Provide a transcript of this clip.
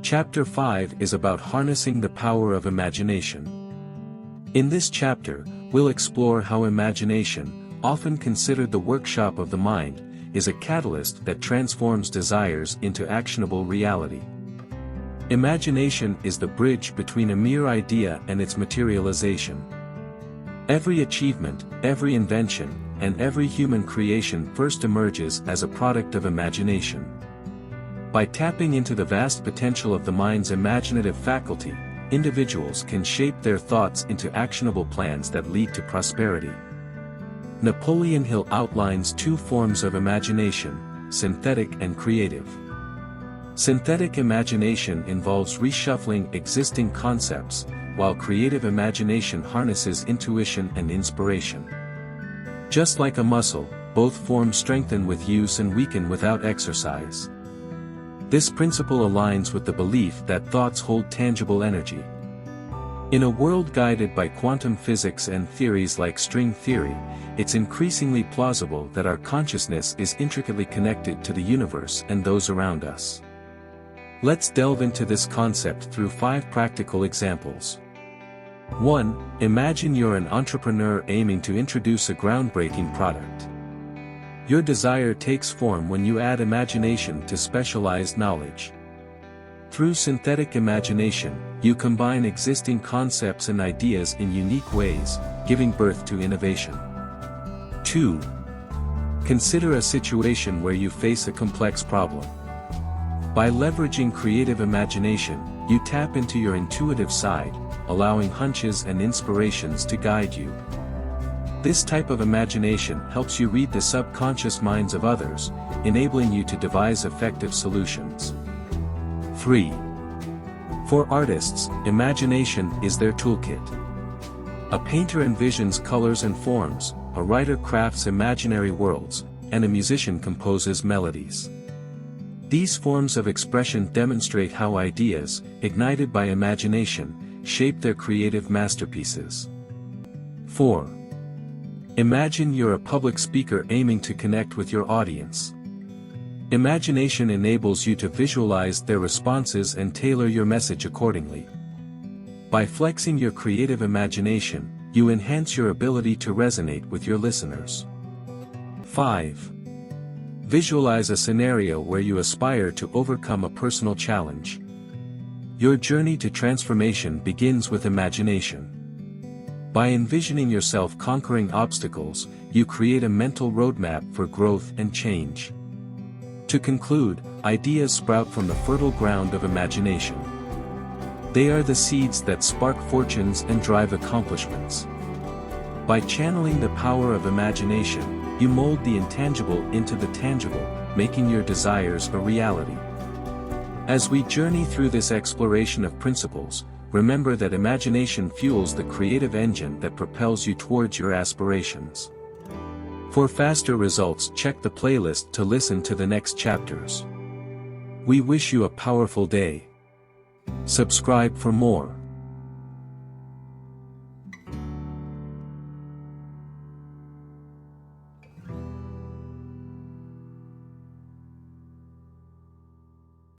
Chapter 5 is about harnessing the power of imagination. In this chapter, we'll explore how imagination, often considered the workshop of the mind, is a catalyst that transforms desires into actionable reality. Imagination is the bridge between a mere idea and its materialization. Every achievement, every invention, and every human creation first emerges as a product of imagination. By tapping into the vast potential of the mind's imaginative faculty, individuals can shape their thoughts into actionable plans that lead to prosperity. Napoleon Hill outlines two forms of imagination, synthetic and creative. Synthetic imagination involves reshuffling existing concepts, while creative imagination harnesses intuition and inspiration. Just like a muscle, both forms strengthen with use and weaken without exercise. This principle aligns with the belief that thoughts hold tangible energy. In a world guided by quantum physics and theories like string theory, it's increasingly plausible that our consciousness is intricately connected to the universe and those around us. Let's delve into this concept through 5 practical examples. 1. Imagine you're an entrepreneur aiming to introduce a groundbreaking product. Your desire takes form when you add imagination to specialized knowledge. Through synthetic imagination, you combine existing concepts and ideas in unique ways, giving birth to innovation. 2. Consider a situation where you face a complex problem. By leveraging creative imagination, you tap into your intuitive side, allowing hunches and inspirations to guide you. This type of imagination helps you read the subconscious minds of others, enabling you to devise effective solutions. 3. For artists, imagination is their toolkit. A painter envisions colors and forms, a writer crafts imaginary worlds, and a musician composes melodies. These forms of expression demonstrate how ideas, ignited by imagination, shape their creative masterpieces. 4. Imagine you're a public speaker aiming to connect with your audience. Imagination enables you to visualize their responses and tailor your message accordingly. By flexing your creative imagination, you enhance your ability to resonate with your listeners. 5. Visualize a scenario where you aspire to overcome a personal challenge. Your journey to transformation begins with imagination. By envisioning yourself conquering obstacles, you create a mental roadmap for growth and change. To conclude, ideas sprout from the fertile ground of imagination. They are the seeds that spark fortunes and drive accomplishments. By channeling the power of imagination, you mold the intangible into the tangible, making your desires a reality. As we journey through this exploration of principles, remember that imagination fuels the creative engine that propels you towards your aspirations. For faster results, check the playlist to listen to the next chapters. We wish you a powerful day. Subscribe for more.